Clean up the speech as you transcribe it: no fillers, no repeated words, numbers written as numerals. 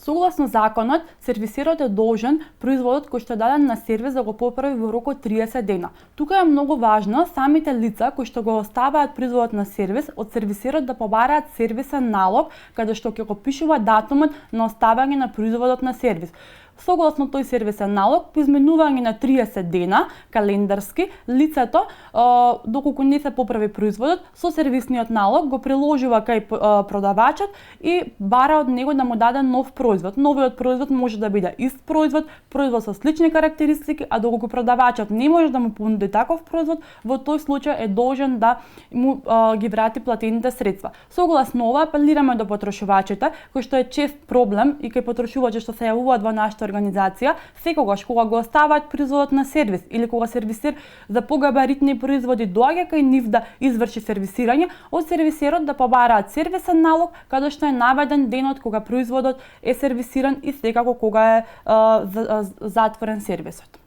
Согласно законот, сервисерот е должен производот кој што е даден на сервис да го поправи во рок од 30 дена. Тука е многу важно самите лица кои што го оставаат производот на сервис од сервисерот да побараат сервисен налог каде што ќе го пишува датумот на оставање на производот на сервис. Согласно тој сервисен налог, по изменување на 30 дена календарски, лицето, доколку не се поправи производот, со сервисниот налог го приложува кај продавачот и бара од него да му даде нов производ. Новиот производ може да биде ист производ, производ со слични карактеристики, а доколку продавачот не може да му понуди таков производ, во тој случај е должен да му ги врати платените средства. Согласно ова, апелираме до потрошувачите, кој што е чест проблем и кај потрошувачи што се јавуваат во нашата организација, секогаш кога го оставаат производот на сервис или кога сервисер за погабаритни производи доаѓа кај нив да изврши сервисирање, од сервисерот да побараат сервисен налог каде што е наведен денот кога производот е сервисиран и секако кога е затворен сервисот.